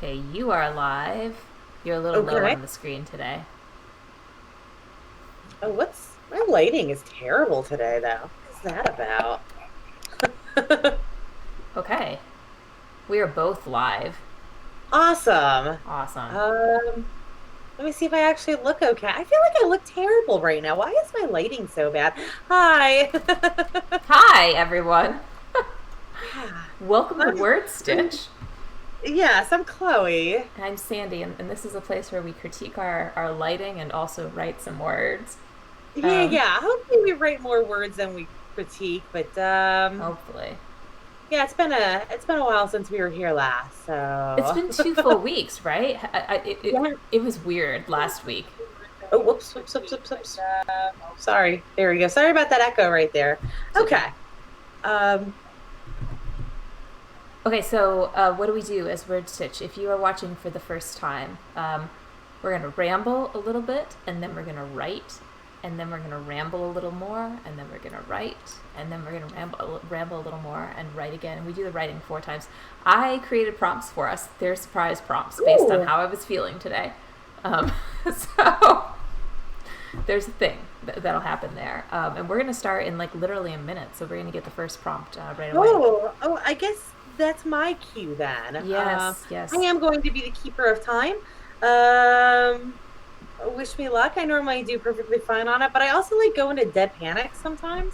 Okay, you are live. You're a little low Okay. on the screen today. Oh, my lighting is terrible today, though. What's that about? Okay, we are both live. Awesome. Awesome. Um, Let me see if I actually look okay. I feel like I look terrible right now. Why is my lighting so bad? Hi. Hi, everyone. Yeah. Welcome to I'm, WordStitch. yes, I'm Chloe. I'm Sandy, and this is a place where we critique our lighting and also write some words. Yeah, Um, yeah. Hopefully we write more words than we critique, but Hopefully. yeah, it's been a while since we were here last. It's So been two full weeks, right? yeah. It was weird last week. Oh, whoops, whoops, whoops, whoops, whoops. Sorry. There we go. Sorry about that echo right there. It's okay. Okay. Um, Okay, so what do we do as Word Stitch? If you are watching for the first time, we're going to ramble a little bit, and then we're going to write, and then we're going to ramble a little more, and then we're going to write, and then we're going to ramble a little more and write again. And we do the writing 4 times. I created prompts for us. They're surprise prompts based on ooh, how I was feeling today. Um, so there's a thing that'll happen there. And we're going to start in like literally a minute. So we're going to get the first prompt right away. I guess that's my cue then. Yes, I yes. am going to be the keeper of time. Um, Wish me luck. I normally do perfectly fine on it, but I also like go into dead panic sometimes.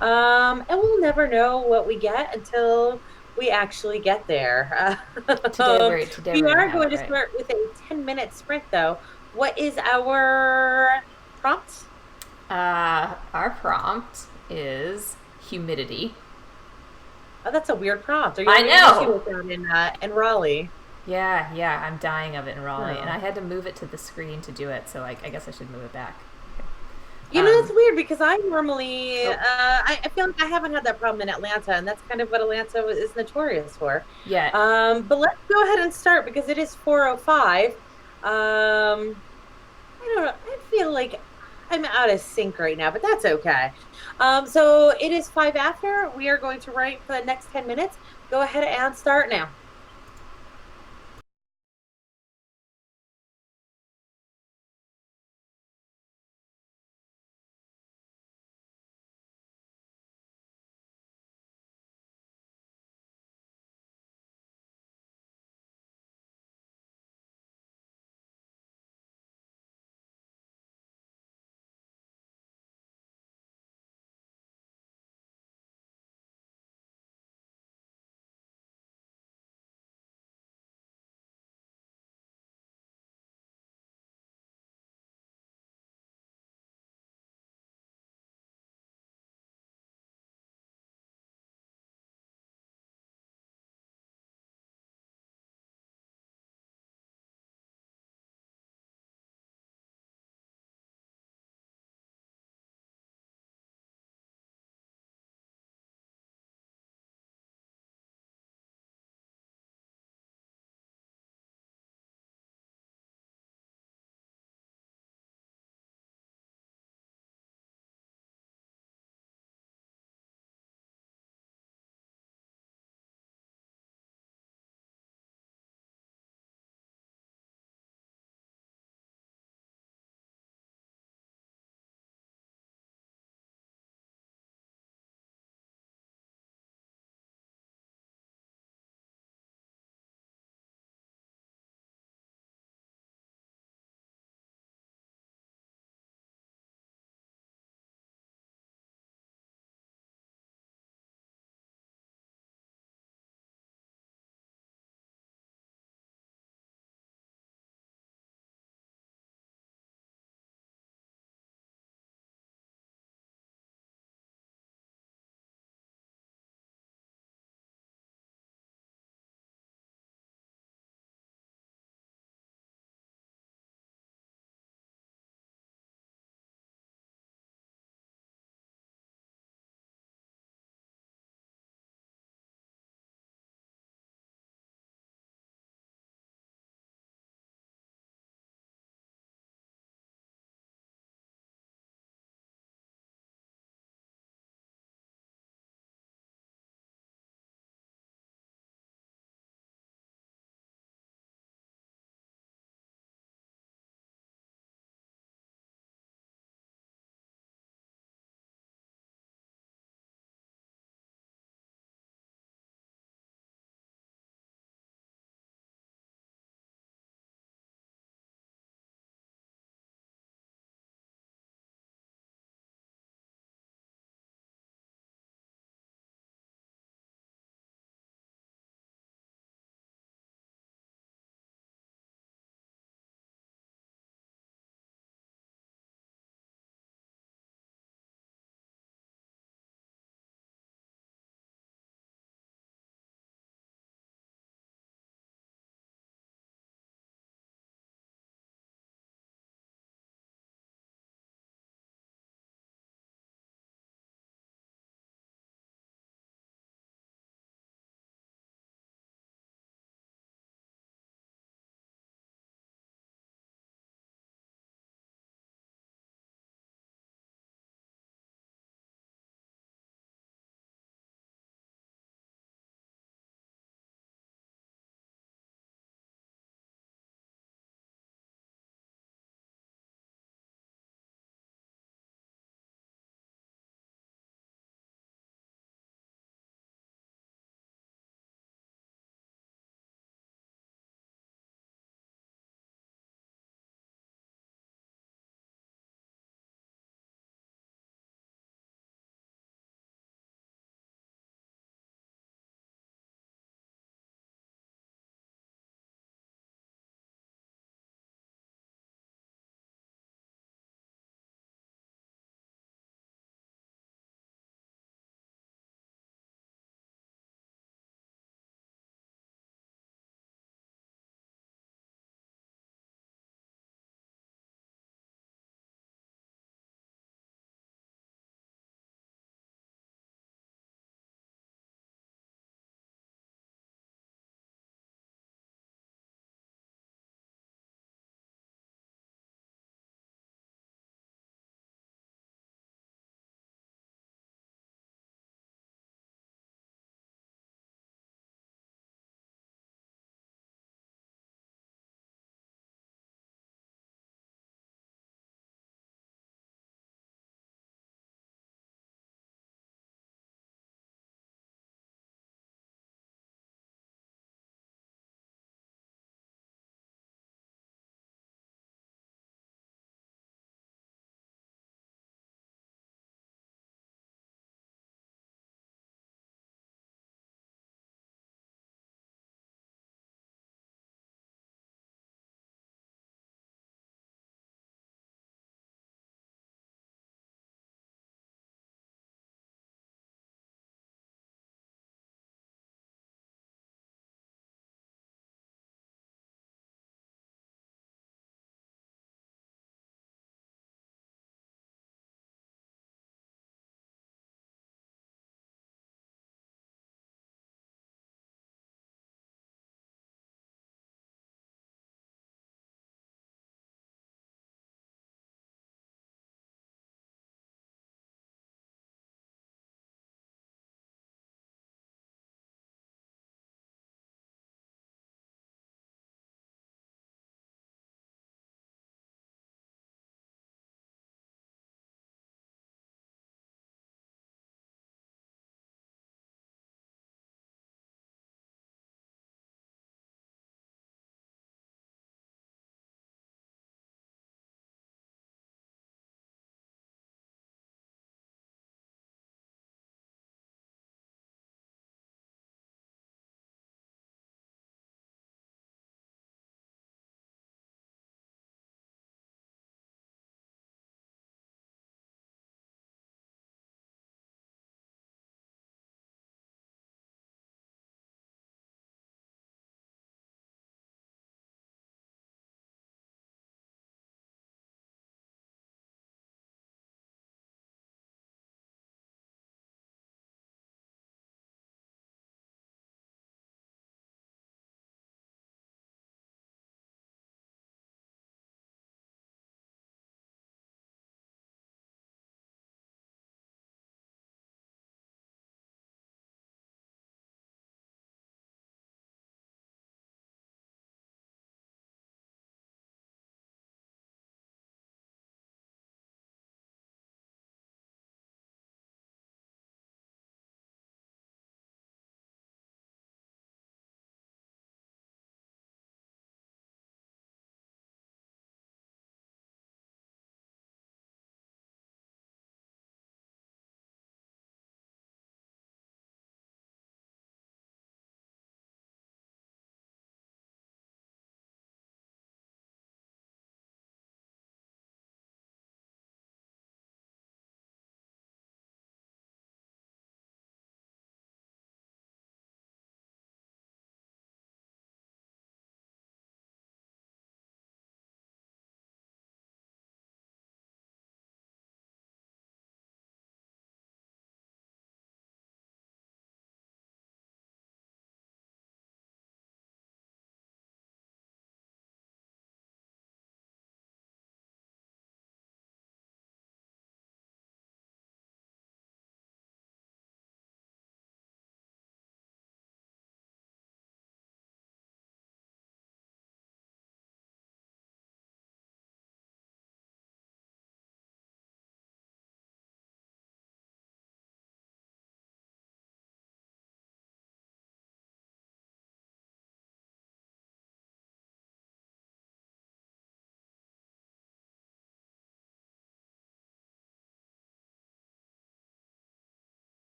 And we'll never know what we get until we actually get there. Today We we're gonna are have going it to right. start with a 10-minute sprint, though. What is our prompt? Our prompt is humidity. Oh, that's a weird prompt. Are you I having an issue know. with that in Raleigh? Yeah, yeah. I'm dying of it in Raleigh, and Oh. I had to move it to the screen to do it. So I guess I should move it back. It's weird because I normally, Oh, I feel like I haven't had that problem in Atlanta, and that's kind of what Atlanta is notorious for. yeah. But let's go ahead and start because it is 4:05. I don't know. I feel like I'm out of sync right now, but that's okay. So it is 5 after. We are going to write for the next 10 minutes. Go ahead and start now.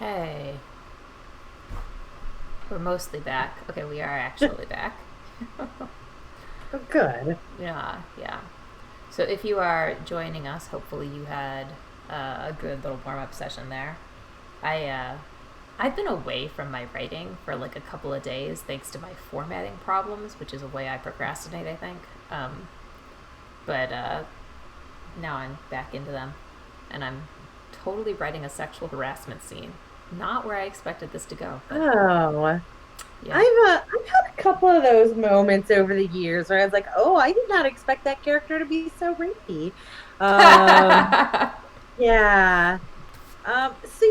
Okay. We're mostly back. Okay, we are actually back. Oh, good. Yeah. So if you are joining us, hopefully you had a good little warm-up session there. I've been away from my writing for like a couple of days thanks to my formatting problems, which is a way I procrastinate, I think. But now I'm back into them, and I'm totally writing a sexual harassment scene. Not where I expected this to go. But, Oh, yeah. I've had a couple of those moments over the years where I was like, oh, I did not expect that character to be so rapey. Um, yeah. So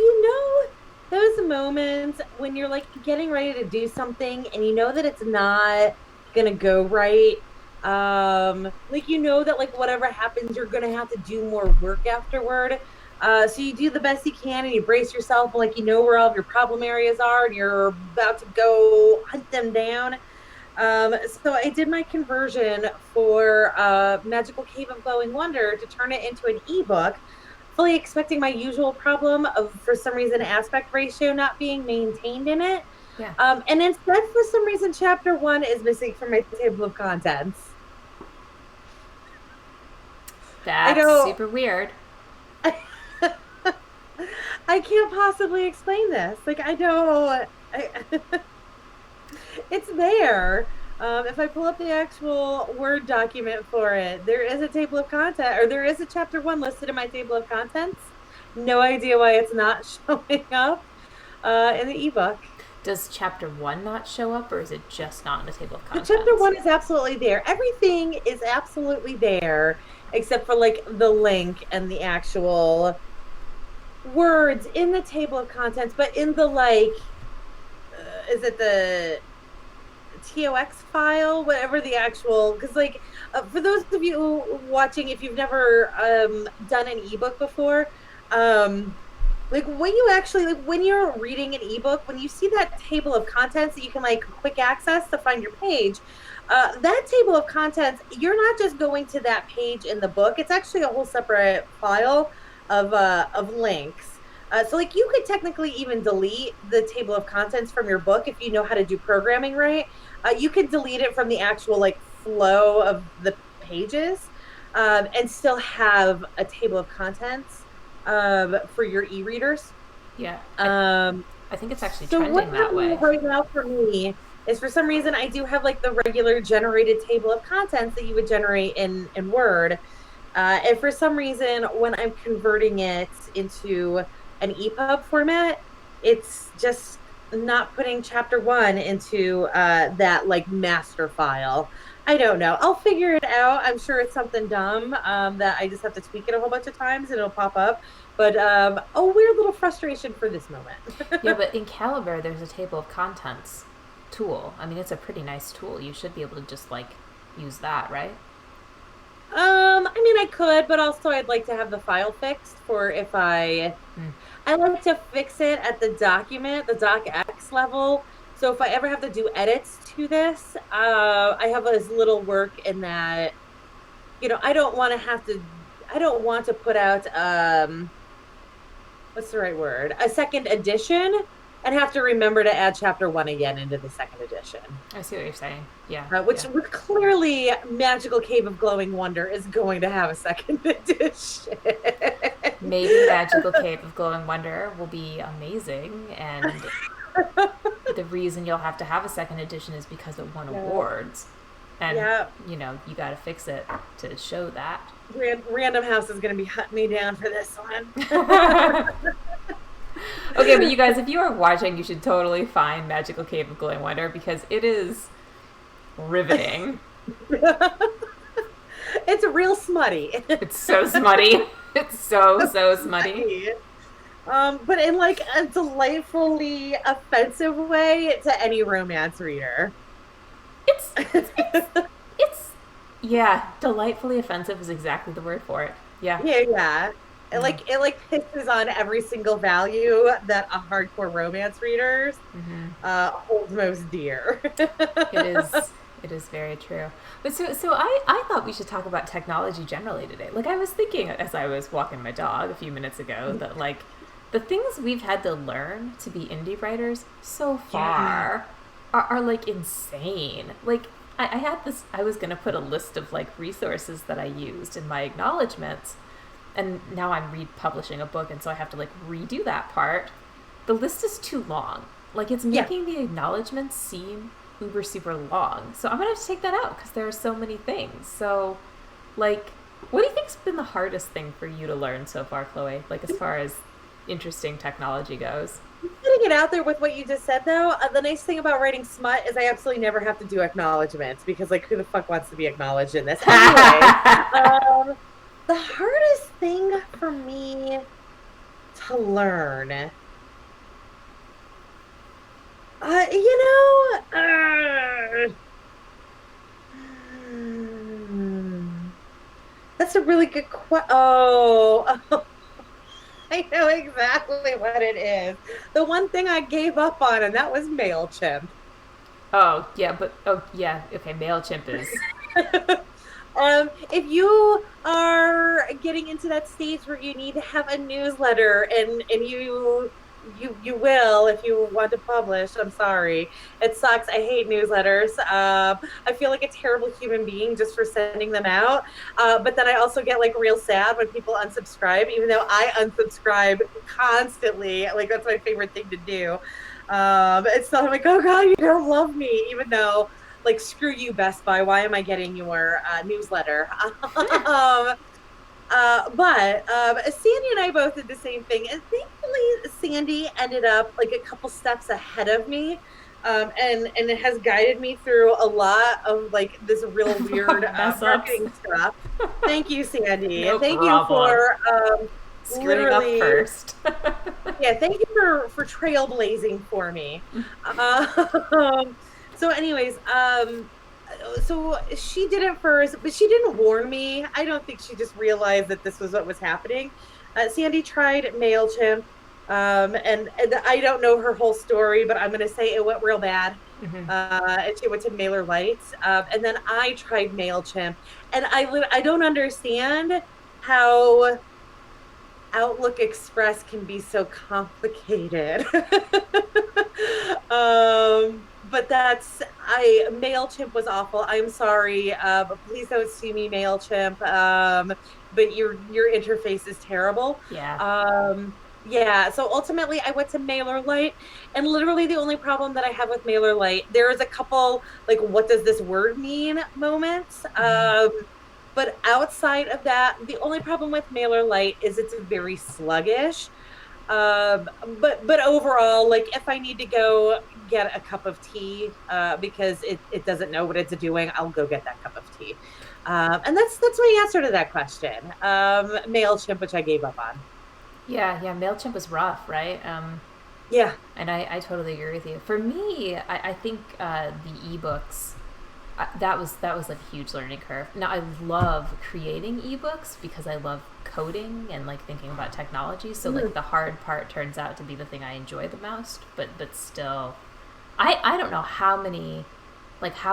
those moments when you're like getting ready to do something and you know that it's not gonna go right. Like that like whatever happens, you're gonna have to do more work afterward. So you do the best you can and you brace yourself, like where all of your problem areas are, and you're about to go hunt them down. So I did my conversion for Magical Cave of Glowing Wonder to turn it into an ebook, fully expecting my usual problem of, for some reason, aspect ratio not being maintained in it. Yeah. And instead, for some reason, chapter 1 is missing from my table of contents. That's super weird. I can't possibly explain this. Like, it's there. If I pull up the actual Word document for it, there is a table of content, or there is a chapter 1 listed in my table of contents. No idea why it's not showing up in the ebook. Does chapter 1 not show up, or is it just not in the table of contents? So chapter 1 is absolutely there. Everything is absolutely there, except for like the link and the actual words in the table of contents, but in the is it the TOX file, whatever the actual, because for those of you watching, if you've never done an ebook before, like when you actually, like when you're reading an ebook, when you see that table of contents that you can like quick access to find your page, that table of contents, you're not just going to that page in the book. It's actually a whole separate file of links. So like you could technically even delete the table of contents from your book if you know how to do programming right. You could delete it from the actual like flow of the pages and still have a table of contents for your e-readers. Yeah. I think it's actually trending that way. Right now for me is, for some reason, I do have like the regular generated table of contents that you would generate in Word. And for some reason, when I'm converting it into an EPUB format, it's just not putting chapter 1 into that like master file. I don't know. I'll figure it out. I'm sure it's something dumb that I just have to tweak it a whole bunch of times and it'll pop up. But a weird little frustration for this moment. Yeah, but in Calibre, there's a table of contents tool. I mean, it's a pretty nice tool. You should be able to just like use that, right? I mean, I could, but also I'd like to have the file fixed for if I like to fix it at the docx level. So if I ever have to do edits to this, I have as little work in that, I don't want to put out, what's the right word? A second edition and have to remember to add chapter 1 again into the second edition. I see what you're saying. Yeah. Which clearly Magical Cave of Glowing Wonder is going to have a second edition. Maybe Magical Cave of Glowing Wonder will be amazing, and the reason you'll have to have a second edition is because it won awards. And, you got to fix it to show that. Random House is going to be hunting me down for this one. Okay, but you guys, if you are watching, you should totally find Magical Cave of Glowing Wonder because it is riveting. It's real smutty. It's so smutty. It's so smutty. But in like a delightfully offensive way to any romance reader. It's delightfully offensive is exactly the word for it. Yeah. Yeah. It pisses on every single value that a hardcore romance readers hold most dear. It is very true. But so I thought we should talk about technology generally today. Like I was thinking as I was walking my dog a few minutes ago that like the things we've had to learn to be indie writers so Yeah. far are like insane. Like I had this, I was going to put a list of like resources that I used in my acknowledgments, and now I'm republishing a book, and so I have to like redo that part. The list is too long. Like it's Yeah. making the acknowledgments seem uber super long. So I'm going to have to take that out because there are so many things. So like, what do you think's been the hardest thing for you to learn so far, Chloe? Like as far as interesting technology goes? Putting it out there with what you just said, though, the nice thing about writing smut is I absolutely never have to do acknowledgments because, like, who the fuck wants to be acknowledged in this? Anyway, um, the hardest thing for me to learn, you know, that's a really good question. Oh, I know exactly what it is. The one thing I gave up on, and that was MailChimp. Oh, yeah, but oh, yeah, okay, MailChimp is. If you are getting into that stage where you need to have a newsletter and you will if you want to publish. I'm sorry, it sucks. I hate newsletters. I feel like a terrible human being just for sending them out. But then I also get like real sad when people unsubscribe, even though I unsubscribe constantly. Like that's my favorite thing to do. It's not like, oh god, you don't love me, even though like screw you, Best Buy, why am I getting your newsletter? But Sandy and I both did the same thing, and thankfully Sandy ended up like a couple steps ahead of me, and it has guided me through a lot of like this real weird marketing stuff. Thank you, Sandy, No and thank problem. you for Screwing up first. yeah, thank you for trailblazing for me. So, anyways, so she did it first, but she didn't warn me. I don't think she just realized that this was what was happening. Sandy tried MailChimp, and I don't know her whole story, but I'm going to say it went real bad. Mm-hmm. And she went to MailerLite, and then I tried MailChimp, and I don't understand how Outlook Express can be so complicated. But MailChimp was awful. I'm sorry. Please don't sue me, MailChimp. But your interface is terrible. Yeah. Yeah. So ultimately I went to MailerLite, and literally the only problem that I have with MailerLite, there is a couple like, what does this word mean moments. But outside of that, the only problem with MailerLite is it's very sluggish. But overall, like if I need to go get a cup of tea because it doesn't know what it's doing, I'll go get that cup of tea. And that's my answer to that question. MailChimp, which I gave up on. Yeah, MailChimp was rough, right? Yeah. And I totally agree with you. For me, I think the ebooks, that was like a huge learning curve. Now I love creating ebooks because I love coding and like thinking about technology. So like the hard part turns out to be the thing I enjoy the most. But still, I don't know how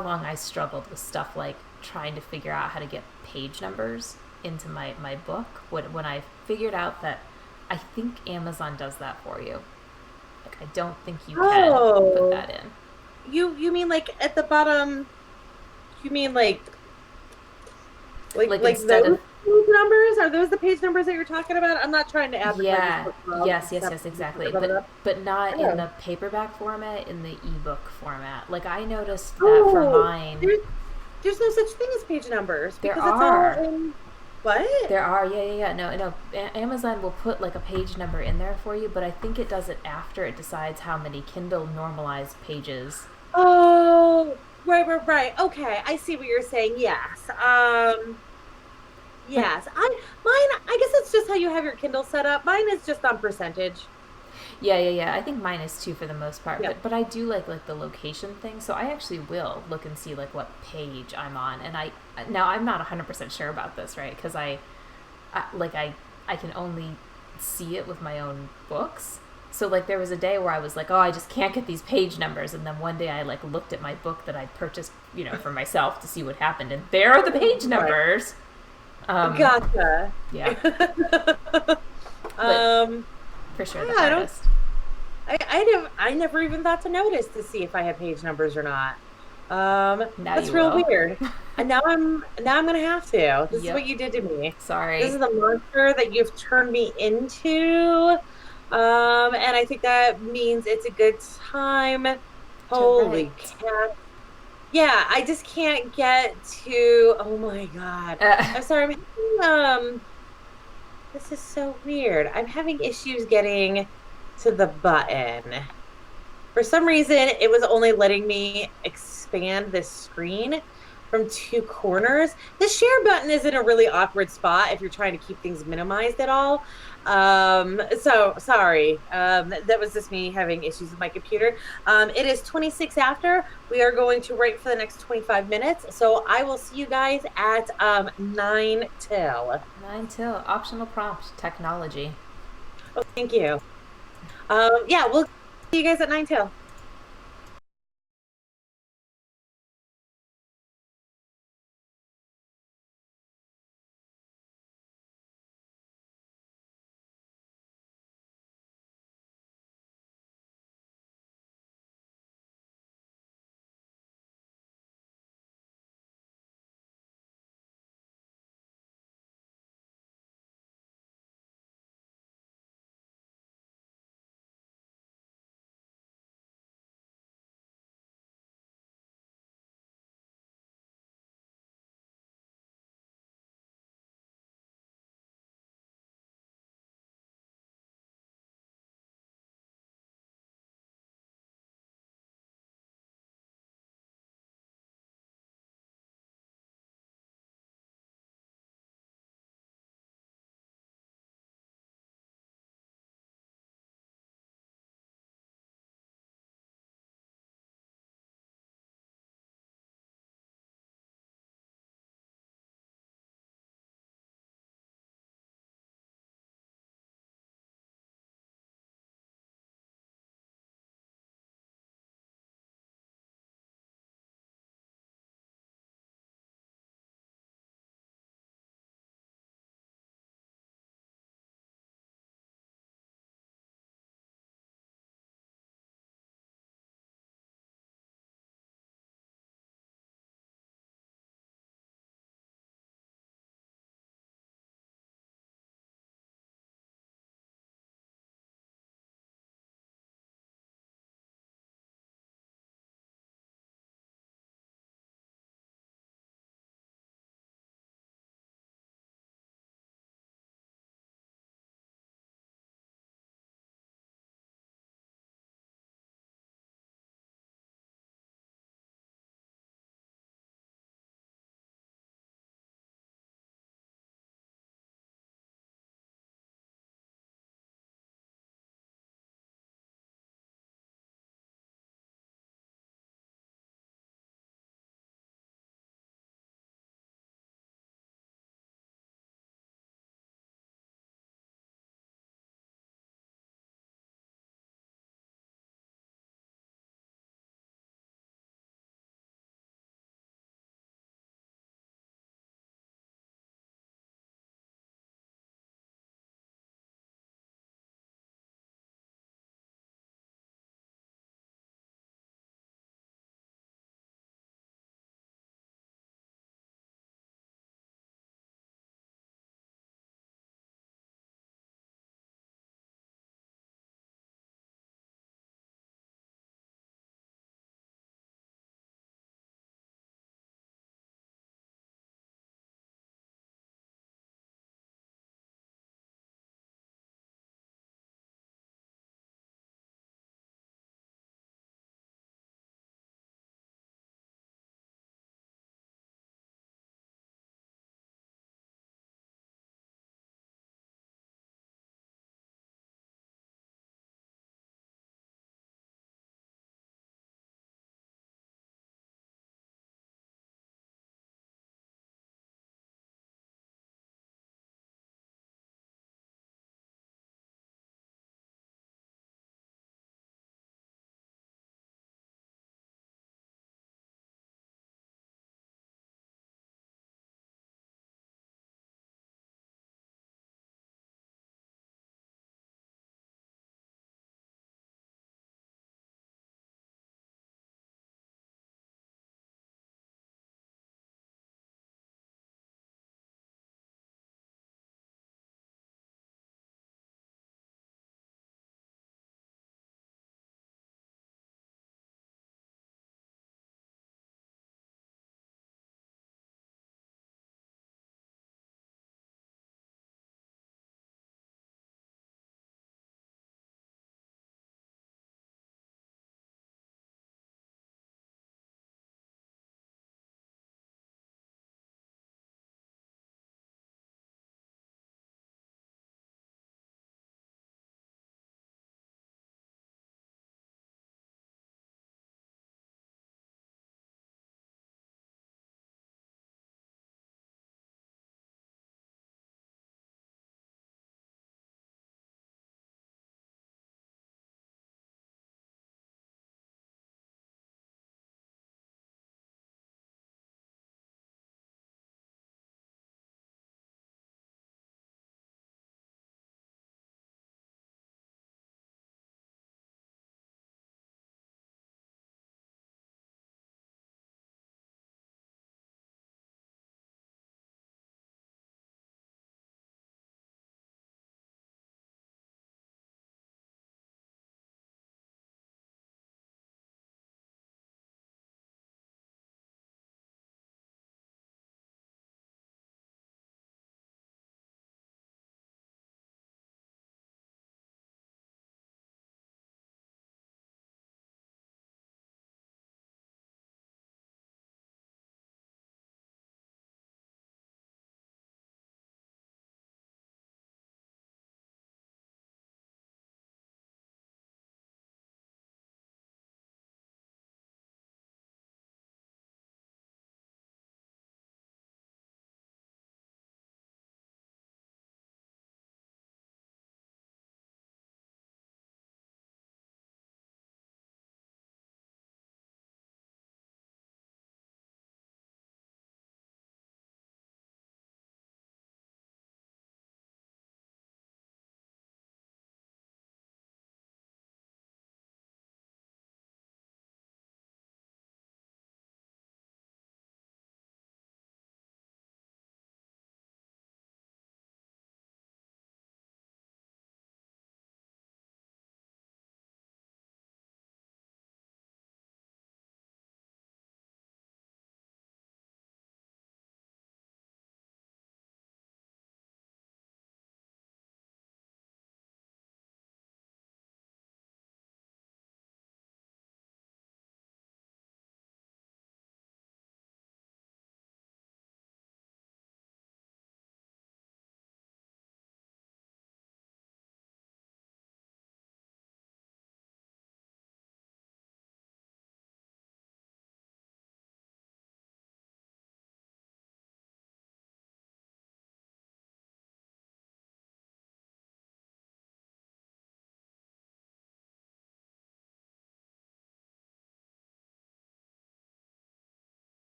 long I struggled with stuff like trying to figure out how to get page numbers into my book. When I figured out that I think Amazon does that for you. Like I don't think you can put that in. You mean like at the bottom? You mean like instead those of page numbers? Are those the page numbers that you're talking about? I'm not trying to advertise. Yeah. Yes, exactly. But not in the paperback format, in the ebook format. Like I noticed that for mine. There's no such thing as page numbers because it's all in what? There are, yeah. No. Amazon will put like a page number in there for you, but I think it does it after it decides how many Kindle normalized pages. Oh, right. Okay, I see what you're saying. Yes. Yes. I guess it's just how you have your Kindle set up. Mine is just on percentage. Yeah. I think mine is too for the most part. Yeah. But I do like the location thing, so I actually will look and see like what page I'm on. And now I'm not 100% sure about this, right? Because I can only see it with my own books. So like there was a day where I was like, oh, I just can't get these page numbers, and then one day I like looked at my book that I purchased, for myself to see what happened, and there are the page numbers. Gotcha. Yeah. For for sure the Yeah, I don't. hardest. I never even thought to notice to see if I had page numbers or not. Now you That's real will. weird. And now I'm gonna have to. This is what Yep. you did to me. This Sorry. is the monster that you've turned me into. And I think that means it's a good time. To Holy write. cat. Yeah, I just can't get to, oh my God. Uh, I'm sorry, this is so weird. I'm having issues getting to the button. For some reason, it was only letting me expand this screen from two corners. The share button is in a really awkward spot if you're trying to keep things minimized at all. So sorry. That was just me having issues with my computer. It is 26 after. We are going to write for the next 25 minutes. So I will see you guys at 9 till. 9 till. Optional prompt. Technology. Oh, thank you. Yeah, we'll see you guys at 9 till.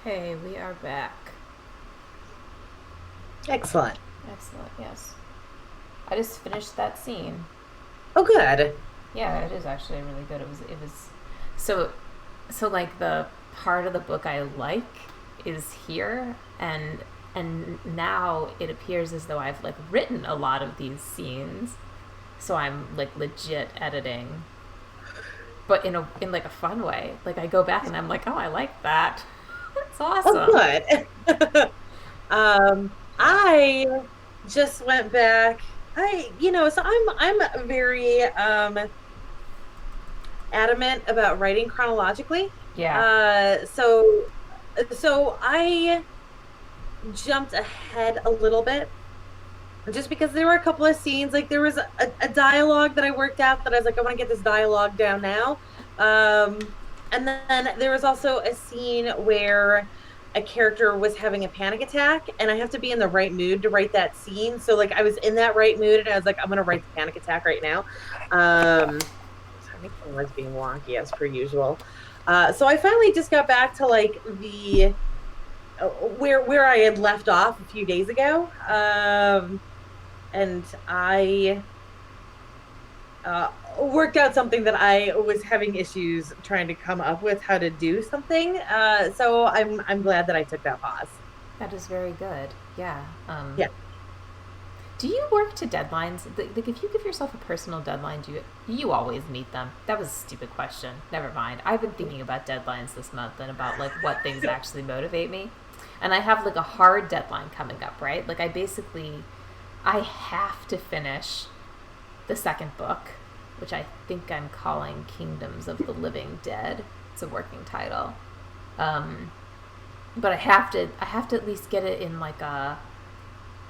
Okay, we are back. Excellent. Excellent, yes. I just finished that scene. Oh, good. Yeah, it is actually really good. It was so like the part of the book I like is here, and now it appears as though I've like written a lot of these scenes. So I'm like legit editing, but in like a fun way. Like I go back and I'm like, "Oh, I like that." It's Oh, awesome. good. I just went back. So I'm very adamant about writing chronologically. Yeah. So I jumped ahead a little bit just because there were a couple of scenes, like there was a dialogue that I worked out that I was like, I want to get this dialogue down now. And then there was also a scene where a character was having a panic attack, and I have to be in the right mood to write that scene. So like I was in that right mood, and I was like, I'm gonna write the panic attack right now. Sorry, my camera's being wonky as per usual. So I finally just got back to like the where I had left off a few days ago. And I worked out something that I was having issues trying to come up with how to do something. So I'm glad that I took that pause. That is very good. Yeah. Yeah. Do you work to deadlines? Like, if you give yourself a personal deadline, do you always meet them? That was a stupid question. Never mind. I've been thinking about deadlines this month and about like what things actually motivate me, and I have like a hard deadline coming up. Right? Like I have to finish the second book, which I think I'm calling Kingdoms of the Living Dead. It's a working title. But I have to at least get it in like a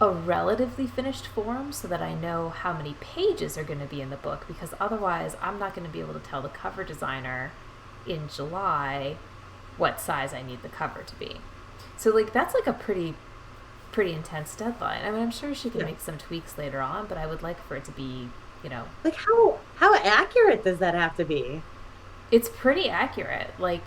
relatively finished form so that I know how many pages are going to be in the book, because otherwise I'm not going to be able to tell the cover designer in July what size I need the cover to be. So like that's like a pretty intense deadline. I mean, I'm sure she can make some tweaks later on, but I would like for it to be, like how accurate does that have to be? it's pretty accurate. Like,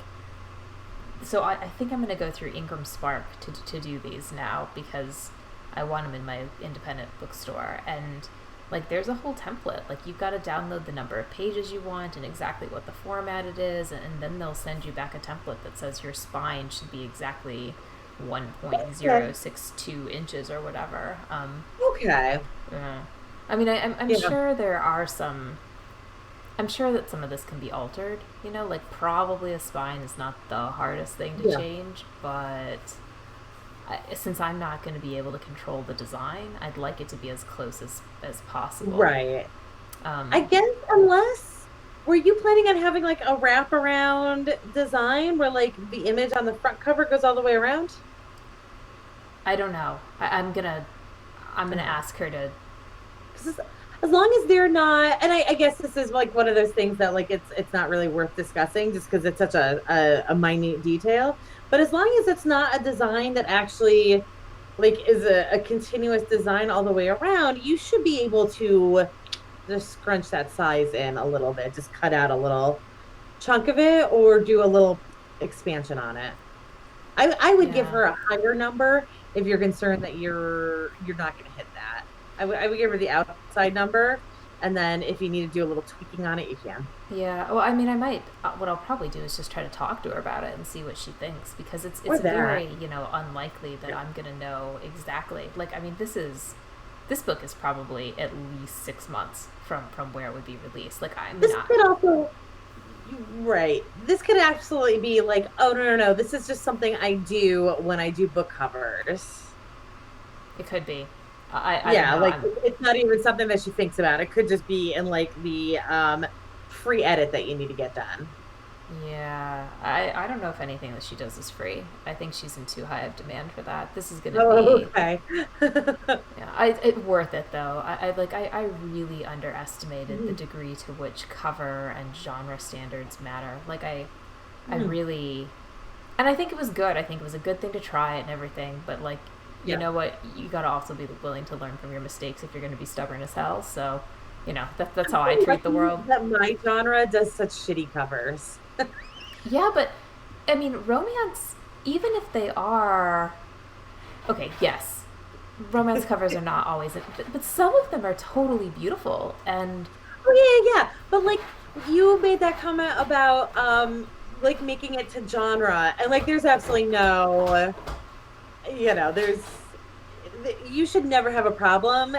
so I think I'm going to go through Ingram Spark to do these now, because I want them in my independent bookstore. And like there's a whole template. Like you've got to download the number of pages you want and exactly what the format it is, and then they'll send you back a template that says your spine should be exactly 1.062 inches or whatever. Okay. Yeah. I mean, I'm sure there are some. I'm sure that some of this can be altered. Like probably a spine is not the hardest thing to change, but since I'm not going to be able to control the design, I'd like it to be as close as possible. Right. I guess unless, were you planning on having like a wraparound design where like the image on the front cover goes all the way around? I don't know. I'm gonna ask her to. As long as they're not, and I guess this is like one of those things that like it's not really worth discussing just because it's such a minute detail. But as long as it's not a design that actually like is a continuous design all the way around, you should be able to just scrunch that size in a little bit, just cut out a little chunk of it or do a little expansion on it. I would give her a higher number if you're concerned that you're not going to hit that. I would give her the outside number, and then if you need to do a little tweaking on it, you can. Yeah. Well, I mean, I might. What I'll probably do is just try to talk to her about it and see what she thinks, because it's very unlikely that I'm gonna know exactly. Like, I mean, this book is probably at least 6 months from where it would be released. Like, I'm this not. Could also, right. This could absolutely be like, oh no, this is just something I do when I do book covers. It could be. It's not even something that she thinks about. It could just be in like the free edit that you need to get done. Yeah, I don't know if anything that she does is free. I think she's in too high of demand for that. This is gonna be okay. Yeah, it's worth it though. I really underestimated the degree to which cover and genre standards matter. Like I really, and I think it was good. I think it was a good thing to try it and everything. But like, you know what? You gotta also be willing to learn from your mistakes if you're going to be stubborn as hell. So That's how I treat the world. That my genre does such shitty covers. Yeah, but I mean, romance, even if they are okay, yes, romance covers are not always, but some of them are totally beautiful. And Oh yeah, yeah. But like you made that comment about like making it to genre, and like there's absolutely no, there's you should never have a problem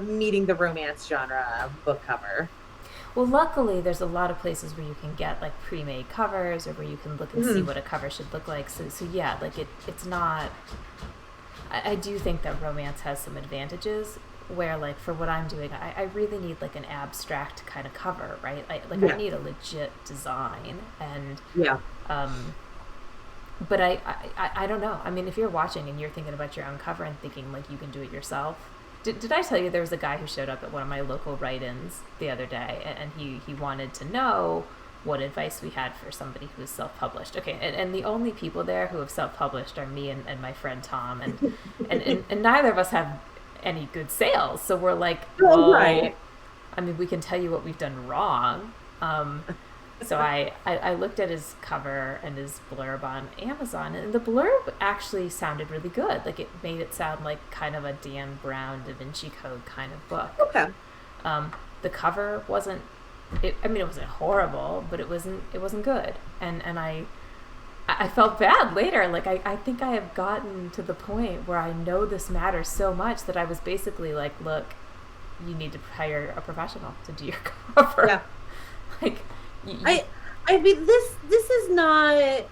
meeting the romance genre book cover. well, luckily, there's a lot of places where you can get like pre-made covers, or where you can look and see Mhm. what a cover should look like. So yeah, like it's not. I do think that romance has some advantages where, like, for what I'm doing, I really need like an abstract kind of cover, right? I Yeah, need a legit design. And yeah. um but I don't know. I mean, if you're watching and you're thinking about your own cover and thinking like you can do it yourself, did I tell you there was a guy who showed up at one of my local write-ins the other day, and he wanted to know what advice we had for somebody who is self-published. Okay, and the only people there who have self-published are me and my friend Tom, and neither of us have any good sales, so we're like, Oh, well, right. I mean, we can tell you what we've done wrong. So I looked at his cover and his blurb on Amazon, and the blurb actually sounded really good. Like, it made it sound like kind of a Dan Brown Da Vinci Code kind of book. Okay. The cover wasn't. I mean, it wasn't horrible, but it wasn't good. And I felt bad later. Like, I think I have gotten to the point where I know this matters so much that I was basically like, look, you need to hire a professional to do your cover. Yeah. Like, I mean this is not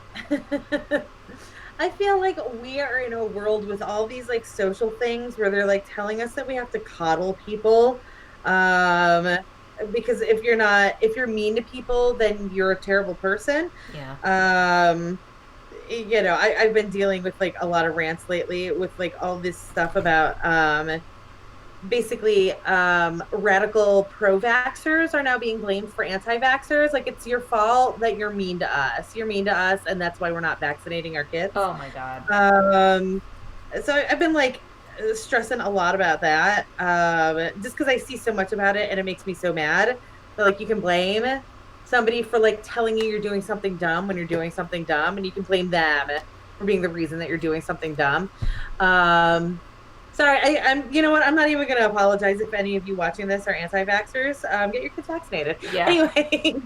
I feel like we are in a world with all these like social things where they're like telling us that we have to coddle people. Um because if you're mean to people, then you're a terrible person. yeah. Um I've been dealing with like a lot of rants lately with like all this stuff about basically radical pro-vaxxers are now being blamed for anti-vaxxers. Like, it's your fault that you're mean to us, and that's why we're not vaccinating our kids. Oh my god. um so I've been like stressing a lot about that, just because I see so much about it and it makes me so mad that like you can blame somebody for like telling you you're doing something dumb when you're doing something dumb, and you can blame them for being the reason that you're doing something dumb. Sorry, I'm. You know what? I'm not even going to apologize if any of you watching this are anti-vaxxers. Get your kids vaccinated. Yeah. Anyway,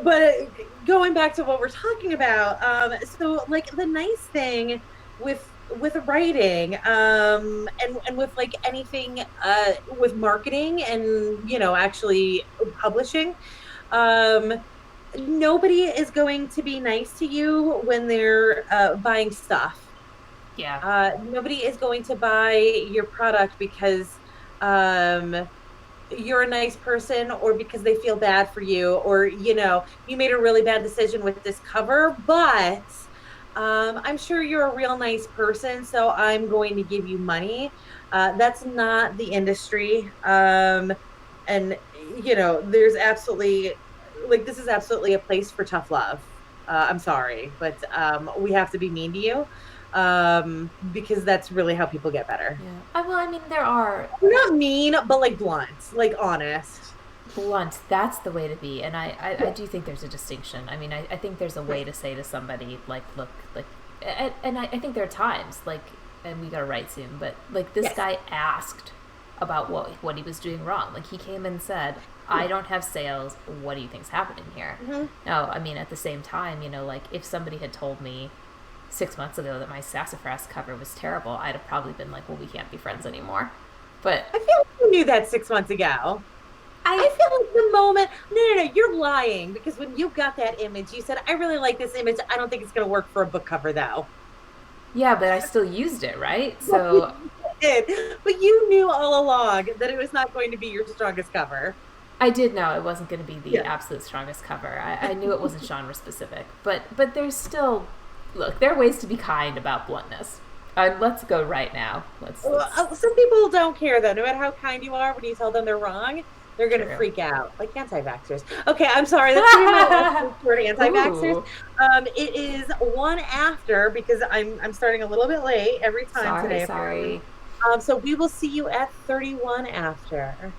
but going back to what we're talking about, so like the nice thing with writing, and with like anything, with marketing and actually publishing, nobody is going to be nice to you when they're buying stuff. Yeah. Nobody is going to buy your product because you're a nice person, or because they feel bad for you, or you made a really bad decision with this cover, but I'm sure you're a real nice person, so I'm going to give you money. That's not the industry. And there's absolutely, like, this is absolutely a place for tough love. I'm sorry, but we have to be mean to you, because that's really how people get better. Yeah. Well, I mean, there are We're not mean, but like blunt, like honest. blunt. That's the way to be, and I do think there's a distinction. I mean, I think there's a way to say to somebody like, look, like, and I think there are times like, and we gotta write soon, but like this Yes. guy asked about what he was doing wrong. Like, he came and said, I don't have sales. What do you think's happening here? Mm-hmm. Now, I mean, at the same time, like, if somebody had told me 6 months ago that my Sassafras cover was terrible, I'd have probably been like, well, we can't be friends anymore. But I feel like you knew that 6 months ago. I feel like the moment, no, you're lying, because when you got that image, you said, I really like this image. I don't think it's going to work for a book cover, though. yeah, but I still used it, right? So Did. But you knew all along that it was not going to be your strongest cover. I did know it wasn't going to be the Yeah. absolute strongest cover. I knew it wasn't genre specific, but there's still, look, there are ways to be kind about bluntness. Let's go right now. Let's Some people don't care, though. No matter how kind you are, when you tell them they're wrong, they're going to True. freak out, like anti-vaxxers. Okay, I'm sorry. That's pretty much for anti-vaxxers. Ooh. It is one after, because I'm starting a little bit late every time today. Sorry. So we will see you at 31 after.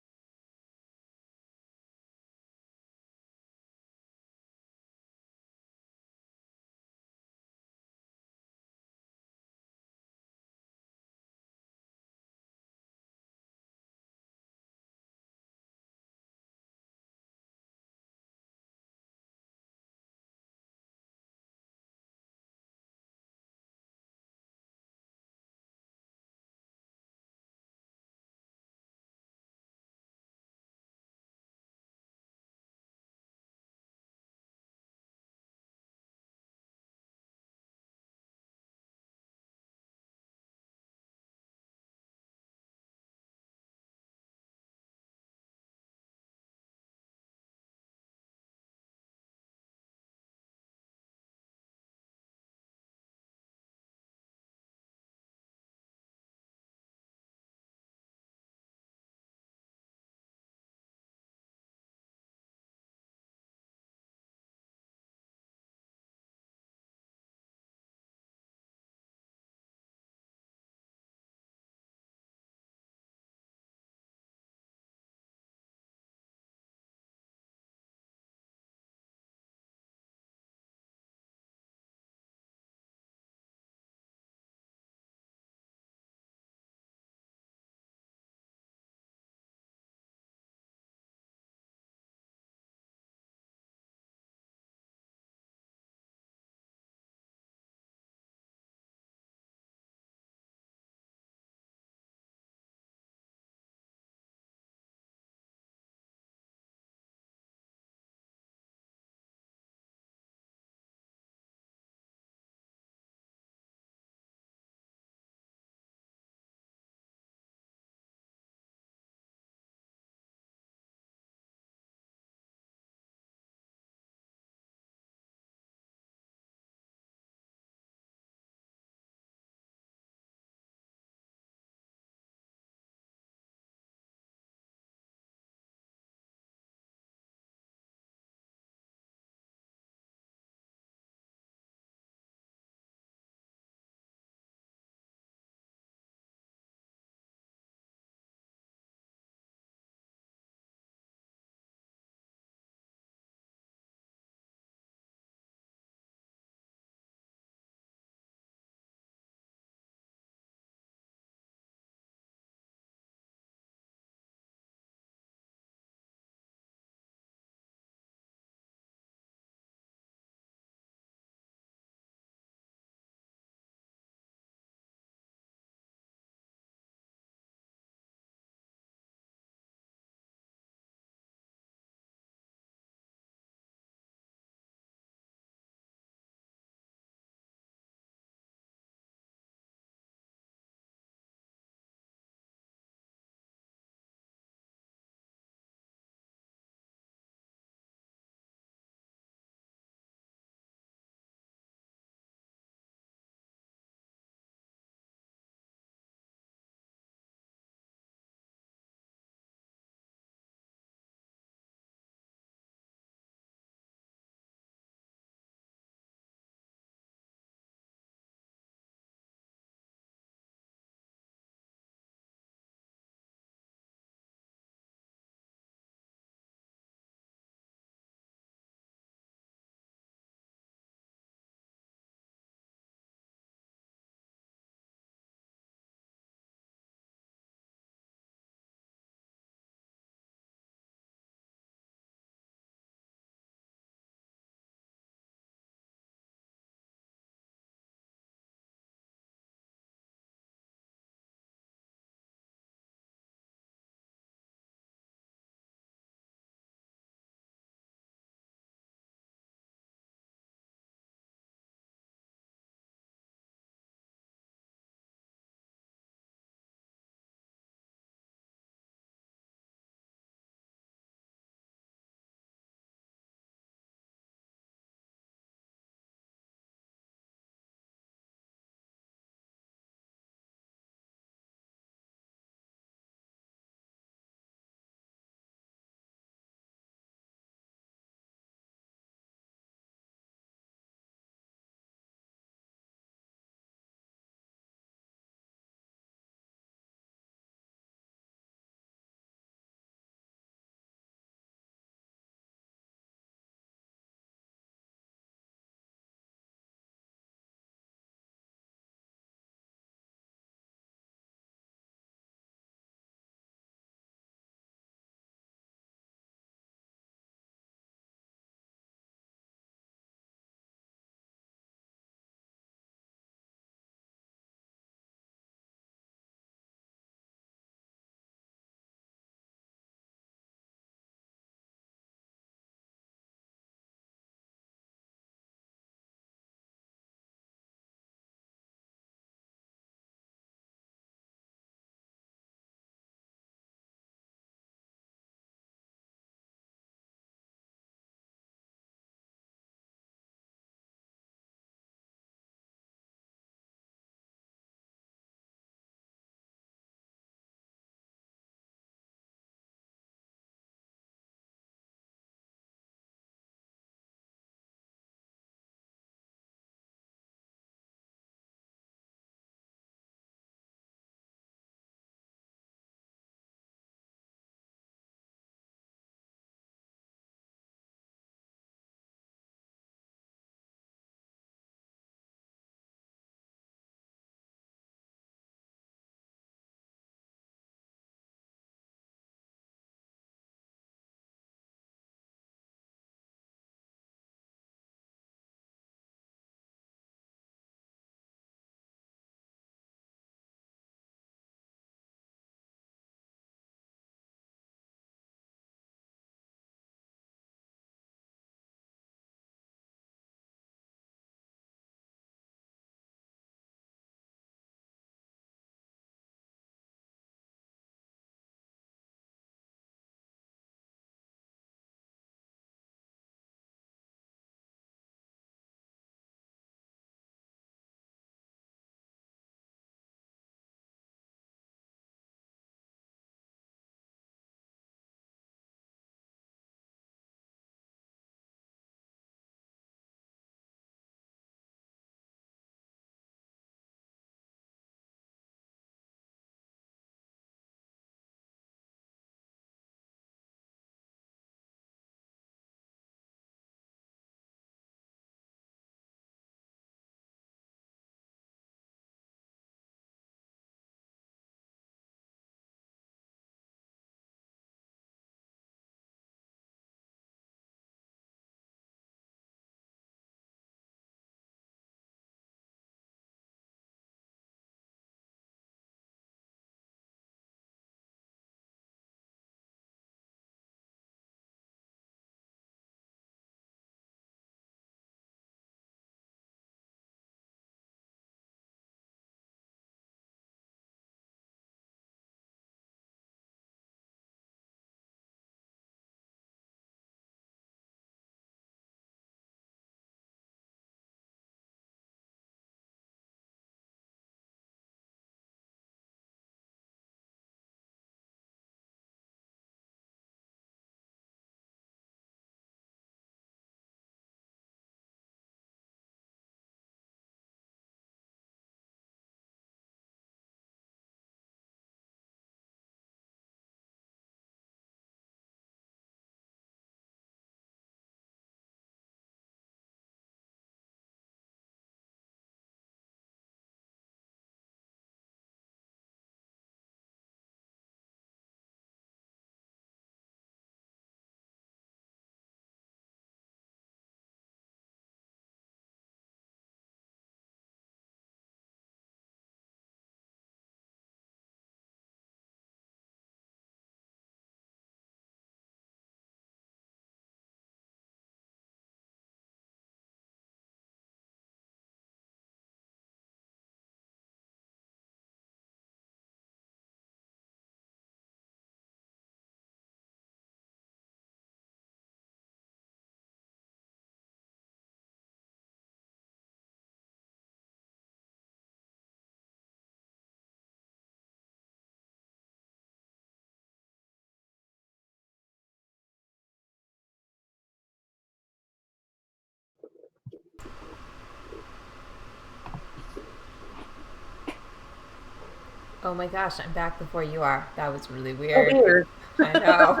Oh my gosh, I'm back before you are. That was really Oh, weird. weird. I know.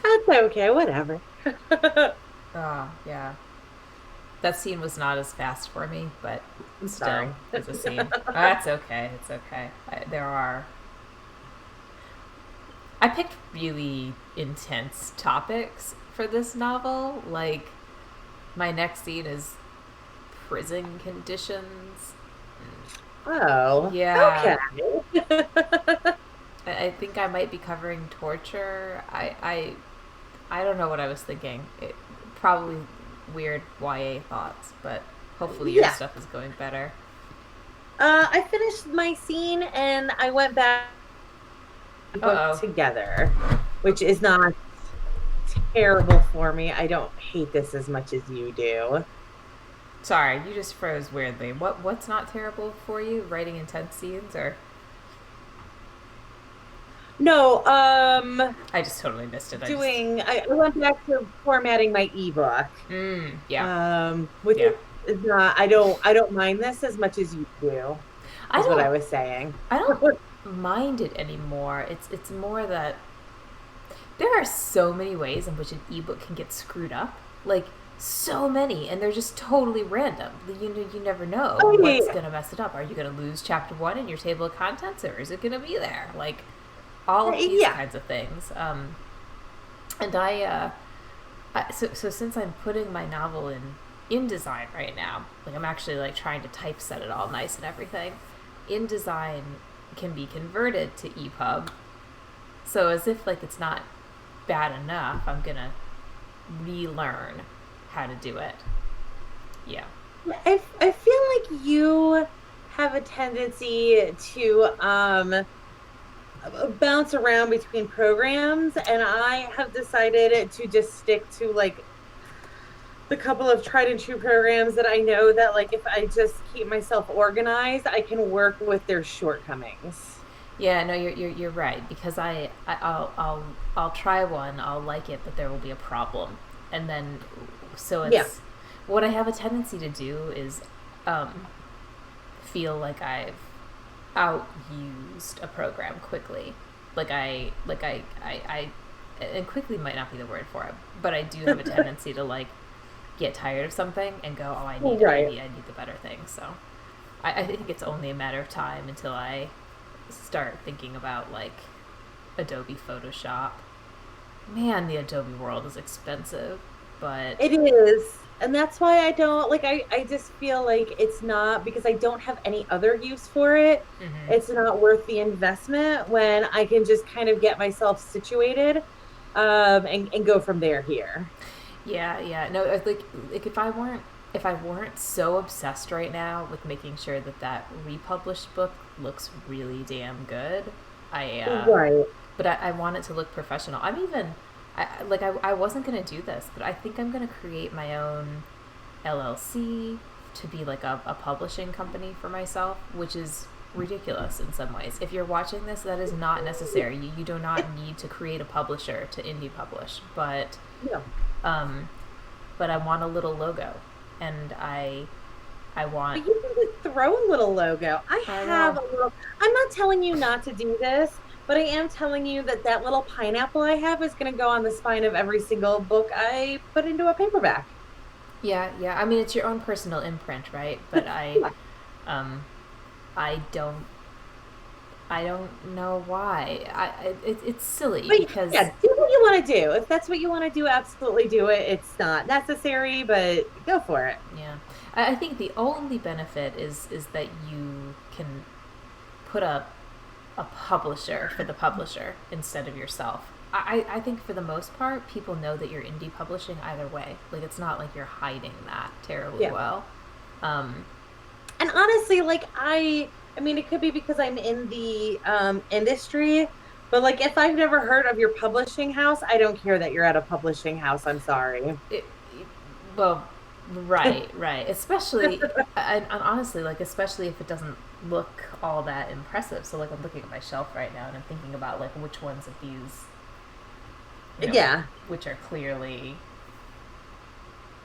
That's okay, whatever. Oh, yeah. That scene was not as fast for me, but I'm still, sorry. it's a scene. That's okay. It's okay. There are. I picked really intense topics for this novel. Like, my next scene is prison conditions. Oh, Yeah, okay. I think I might be covering torture. I don't know what I was thinking. Probably weird YA thoughts, but hopefully your Yeah. stuff is going better. I finished my scene and I went back Uh book oh. together, which is not terrible for me. I don't hate this as much as you do. Sorry, you just froze weirdly. What's not terrible for you? Writing intense scenes, or No, I just totally missed it. I went back to formatting my ebook. Yeah, Which yeah. is not I don't mind this as much as you do, I is what don't I was saying. I don't mind it anymore. It's more that there are so many ways in which an ebook can get screwed up. Like, so many, and they're just totally random. You never know Oh what's yeah. gonna mess it up. Are you gonna lose chapter one in your table of contents, or is it gonna be there? Like, all of these Yeah. kinds of things. And so since I'm putting my novel in InDesign right now, like I'm actually like trying to typeset it all nice and everything. InDesign can be converted to EPUB, so as if like it's not bad enough, I'm gonna relearn how to do it. Yeah. I feel like you have a tendency to bounce around between programs, and I have decided to just stick to like the couple of tried and true programs that I know that like if I just keep myself organized, I can work with their shortcomings. Yeah, no, you're right, because I'll try one, I'll like it, but there will be a problem, and then so Yeah. it's what I have a tendency to do is um, feel like I've outused a program quickly. I and quickly might not be the word for it, but I do have a tendency to like get tired of something and go, oh, Right. I need the better thing. So I think it's only a matter of time until I start thinking about like Adobe Photoshop. Man, the Adobe world is expensive, but It is. And that's why I don't like I just feel like it's not because I don't have any other use for it. mm-hmm. It's not worth the investment when I can just kind of get myself situated and go from there here. Yeah. No, like if I weren't so obsessed right now with making sure that that republished book looks really damn good, I Right. but I want it to look professional. I wasn't gonna do this, but I think I'm gonna create my own LLC to be like a publishing company for myself, which is ridiculous in some ways. If you're watching this, that is not necessary. You do not need to create a publisher to indie publish, Yeah. um, but I want a little logo, and I want. But you can just throw a little logo. I I have know. a little, I'm not telling you not to do this, but I am telling you that that little pineapple I have is going to go on the spine of every single book I put into a paperback. Yeah. I mean, it's your own personal imprint, right? But um, I don't. I don't know why. It's silly But because yeah, do what you want to do. If that's what you want to do, absolutely do it. It's not necessary, but go for it. yeah, I think the only benefit is that you can put up a publisher for the publisher instead of yourself. I think for the most part, people know that you're indie publishing either way. Like, it's not like you're hiding that terribly Yeah. well. Um, And honestly, like I mean, it could be because I'm in the industry, but like if I've never heard of your publishing house, I don't care that you're at a publishing house. I'm sorry. it, well, right. Especially, and honestly, like, especially if it doesn't look all that impressive. So, like, I'm looking at my shelf right now and I'm thinking about, like, which ones of these, Yeah. which are clearly.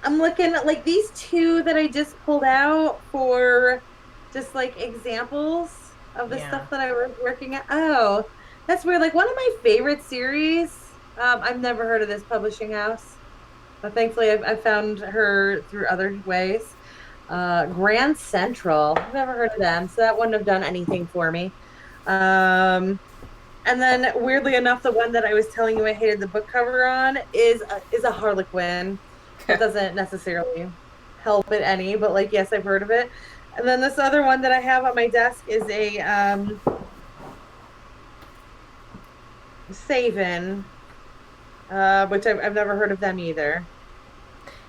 I'm looking at like these two that I just pulled out for just like examples. of the Yeah. stuff that I was working at. Oh, that's weird. Like one of my favorite series. I've never heard of this publishing house, but thankfully I found her through other ways. Grand Central. I've never heard of them, so that wouldn't have done anything for me. Um, and then weirdly enough, the one that I was telling you I hated the book cover on is a Harlequin. That doesn't necessarily help it any, but like yes, I've heard of it. And then this other one that I have on my desk is a Savin, which I've never heard of them either.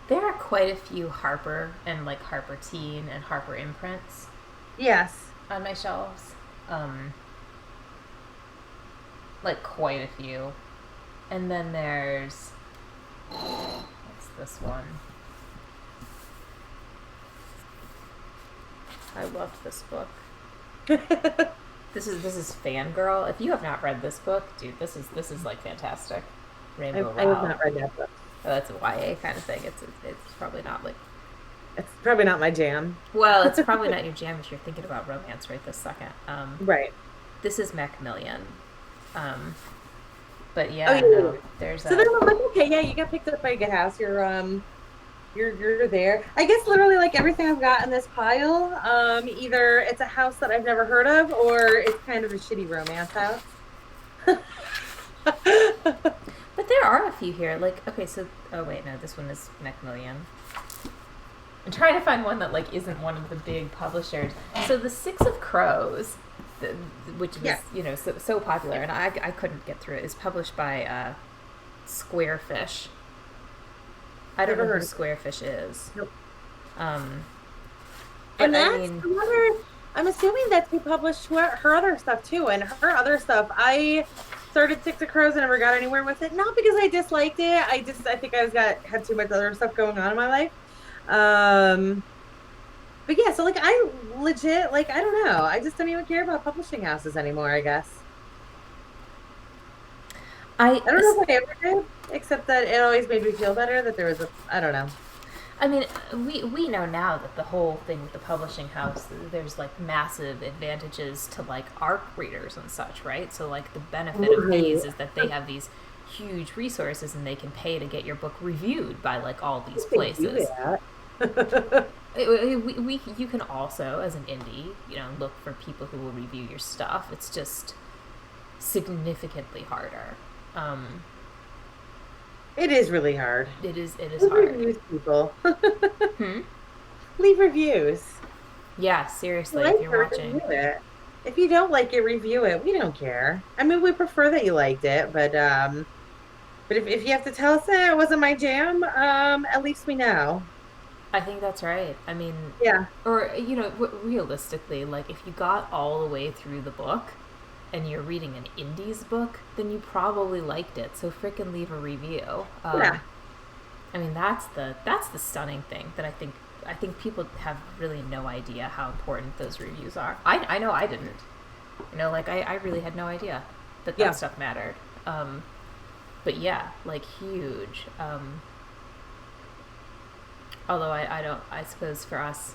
There are quite a few Harper and like Harper Teen and Harper imprints Yes. on my shelves. Um, like quite a few. And then there's what's this one? I loved this book. This is Fangirl. If you have not read this book, dude, this is like fantastic. Rainbow I have Rowell. not read that book. Oh, that's a YA kind of thing. It's probably not like, It's probably not my jam. well, it's probably not your jam if you're thinking about romance right this second. Right. This is Macmillian. Um, but Oh yeah, yeah. no, there's So then I'm like, okay, yeah, you got picked up by a good house. You're there. I guess literally like everything I've got in this pile, either it's a house that I've never heard of or it's kind of a shitty romance house. but there are a few here. Like, okay, so oh wait, no, this one is Macmillian. I'm trying to find one that like isn't one of the big publishers. So the Six of Crows, the, which was so popular, and I couldn't get through it, is published by Squarefish. I don't know who Squarefish is. Nope. But And that's I mean, another. I'm assuming that she published her other stuff too, and her other stuff. I started Six of Crows and never got anywhere with it. Not because I disliked it. I think had too much other stuff going on in my life. But yeah, so like I legit like I don't know. I just don't even care about publishing houses anymore. I guess I don't know if I ever did, except that it always made me feel better that there was I don't know. I mean, we know now that the whole thing with the publishing house, there's like massive advantages to like ARC readers and such, right? So like the benefit of these is that they have these huge resources and they can pay to get your book reviewed by like all these places. You can also, as an indie, look for people who will review your stuff. It's just significantly harder. It is really hard. It is Leave hard. Reviews, people. Hmm? Leave reviews. Yeah, seriously, if you're watching. If you don't like it, review it. We don't care. I mean, we prefer that you liked it, but if you have to tell us that it wasn't my jam, at least we know. I think that's right. I mean, yeah. Or realistically, like if you got all the way through the book and you're reading an indies book, then you probably liked it. So frickin' leave a review. Yeah. I mean, that's the stunning thing that I think people have really no idea how important those reviews are. I know I didn't. Like I really had no idea that stuff mattered. But yeah, like huge. Although I suppose for us,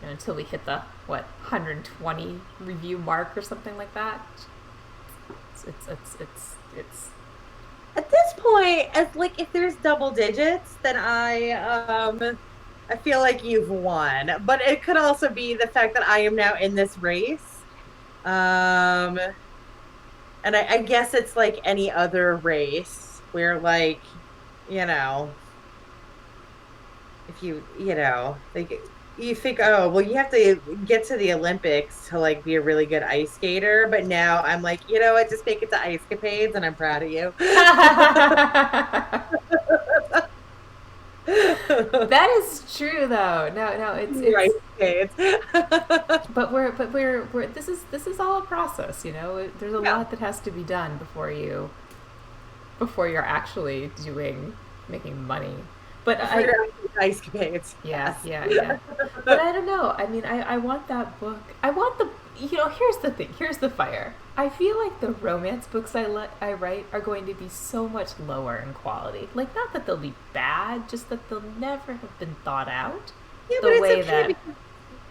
until we hit the 120 review mark or something like that, it's at this point, as like if there's double digits, then I feel like you've won. But it could also be the fact that I am now in this race. And I guess it's like any other race where like, if like you think, oh, well, you have to get to the Olympics to like be a really good ice skater. But now I'm like, what, just make it to Ice Capades and I'm proud of you. That is true though. No, it's right. but we're this is all a process, There's a lot that has to be done before you're actually making money. But Ice Capades. Yeah. But I don't know. I mean, I want that book. I want the. Here's the thing. Here's the fire. I feel like the romance books I write are going to be so much lower in quality. Like, not that they'll be bad, just that they'll never have been thought out. Yeah, but it's okay because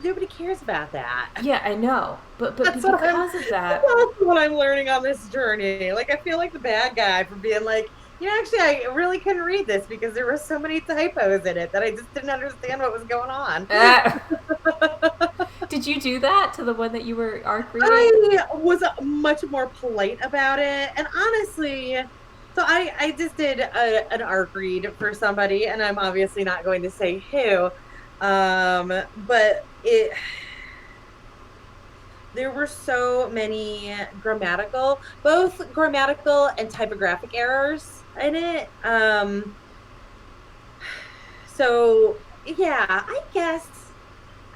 nobody cares about that. Yeah, I know. But That's what I'm because of that's that, also what I'm learning on this journey. Like I feel like the bad guy for being like, actually I really couldn't read this because there were so many typos in it that I just didn't understand what was going on. uh, did you do that to the one that you were arc reading? I was much more polite about it. And honestly, so I just did an arc read for somebody, and I'm obviously not going to say who. But there were so many both grammatical and typographic errors in it. So yeah, I guess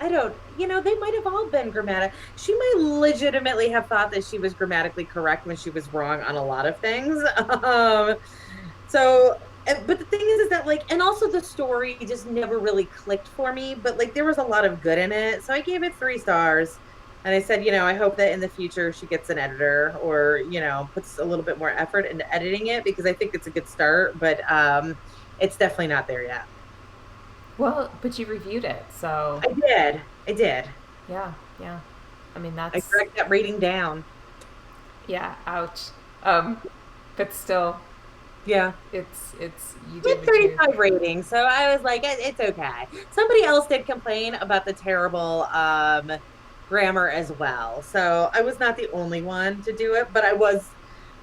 I don't, they might have all been grammatic. She might legitimately have thought that she was grammatically correct when she was wrong on a lot of things. So, but the thing is that like, and also the story just never really clicked for me, but like there was a lot of good in it. So I gave it 3 stars. And I said, I hope that in the future she gets an editor or, puts a little bit more effort into editing it because I think it's a good start, but it's definitely not there yet. Well, but you reviewed it, so I did. I did. yeah, yeah. I mean, I that's dragged that rating down. yeah, ouch. Um, but still, Yeah. it's you did With what you 35 ratings. So I was like, it's okay. Somebody else did complain about the terrible grammar as well. So I was not the only one to do it, but I was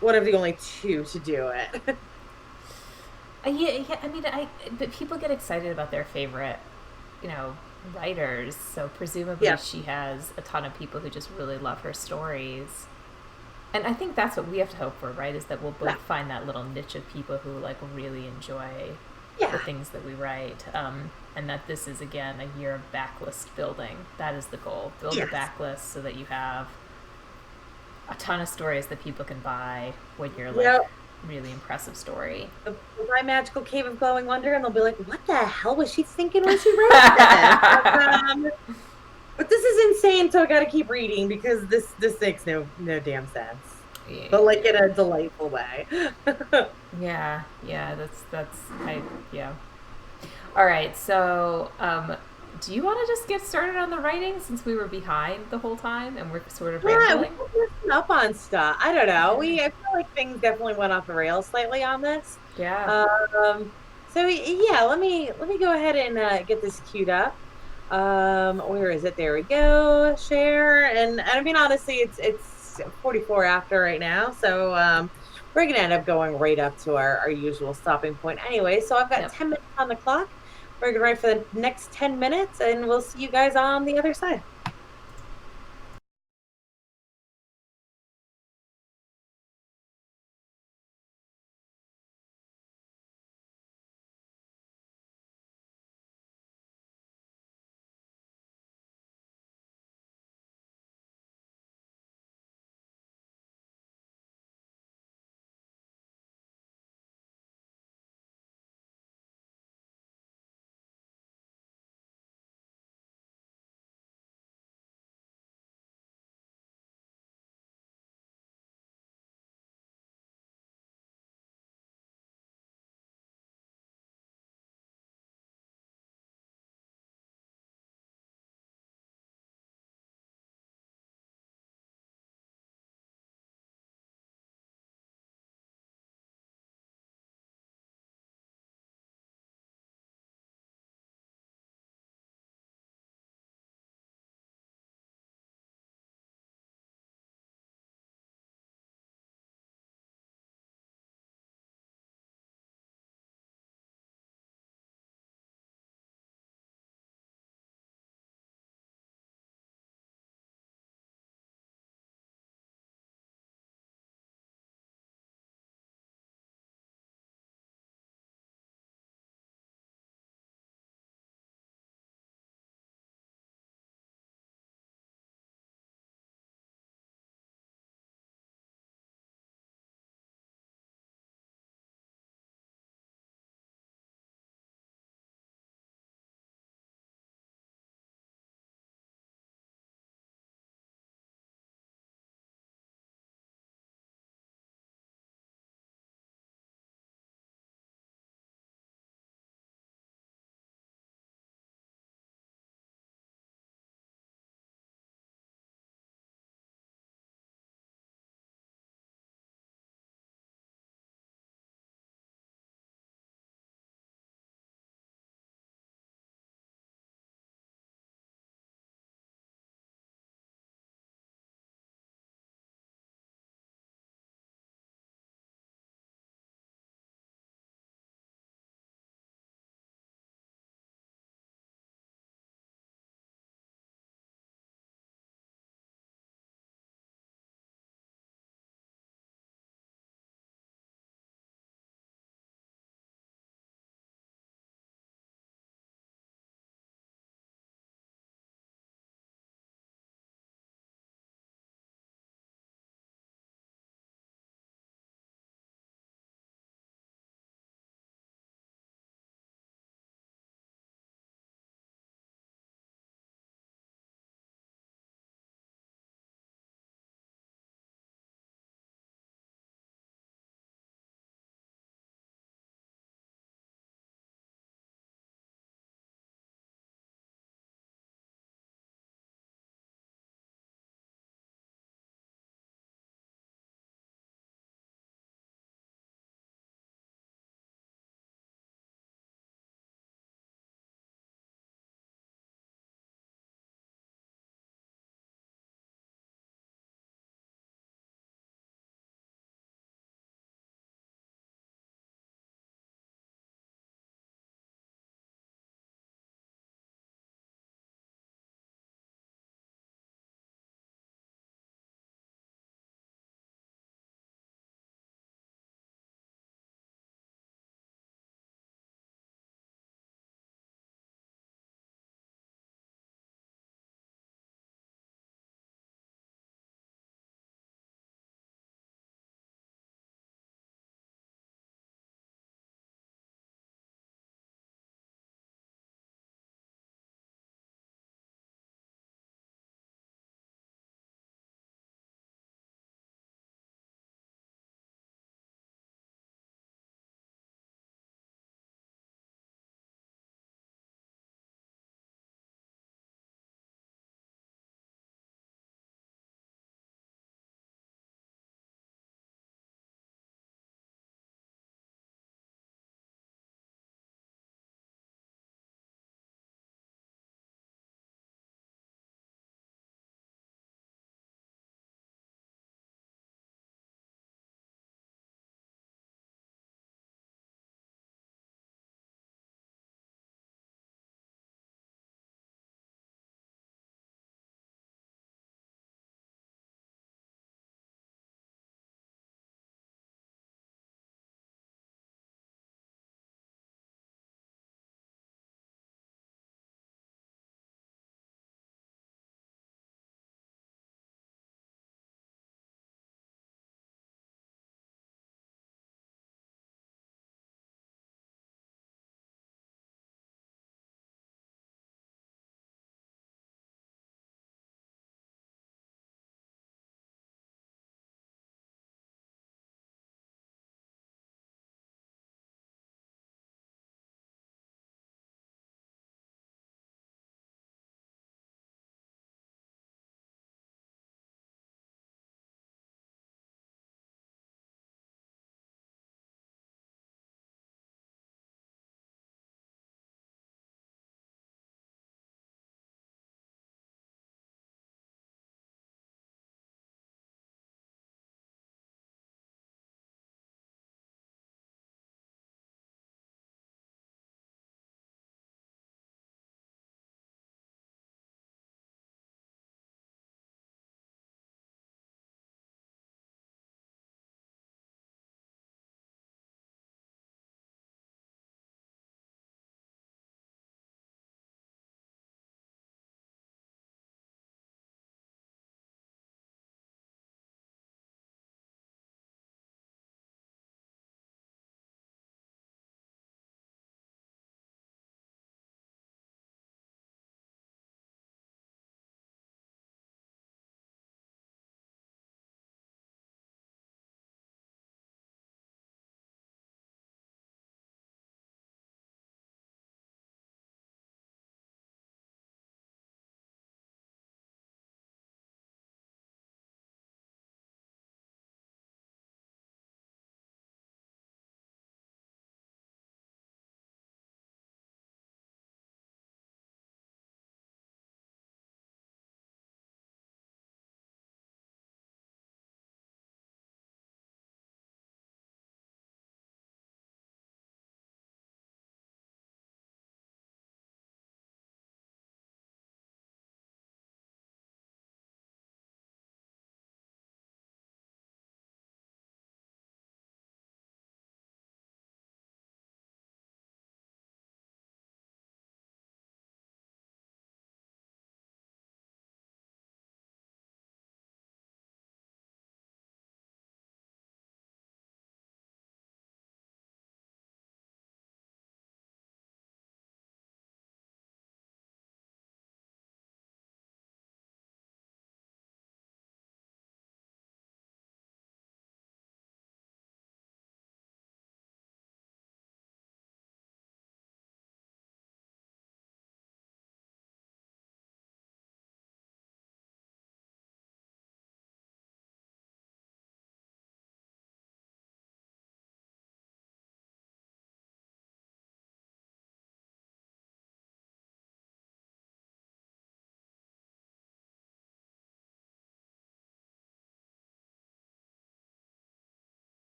one of the only two to do it. yeah, yeah. I mean, but people get excited about their favorite, you know, writers. So presumably Yeah. she has a ton of people who just really love her stories. And I think that's what we have to hope for, right? Is that we'll both Yeah. find that little niche of people who like really enjoy the Yeah. things that we write, and that this is again a year of backlist building. That is the goal. Build the Yes. backlist so that you have a ton of stories that people can buy when you're like Yep. really impressive story. My magical cave of glowing wonder, and they'll be like, "What the hell was she thinking when she wrote this?" But this is insane, so I got to keep reading because this makes no damn sense, but like in a delightful way. Yeah, yeah, yeah. All right, so do you want to just get started on the writing since we were behind the whole time and we're sort of Yeah, we rambling? kept messing up on stuff. I don't know. Okay. I feel like things definitely went off the rails slightly on this. Yeah. So yeah, let me go ahead and get this queued up. Where is it? There we go. Share. And I mean, honestly, it's 44 after right now. So we're gonna end up going right up to our usual stopping point anyway. So I've got Yep. 10 minutes on the clock. We're gonna write for the next 10 minutes and we'll see you guys on the other side.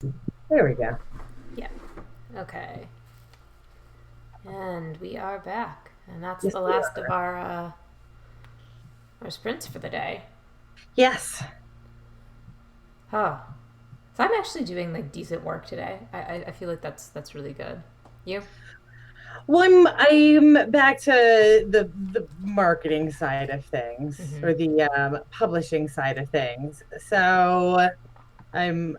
There we go. Yeah. Okay. And we are back. And that's Yes, the we last of are. our sprints for the day. Yes. Oh. So I'm actually doing like decent work today. I feel like that's really good. You? Well, I'm back to the marketing side of things Mm-hmm. or the publishing side of things. So I'm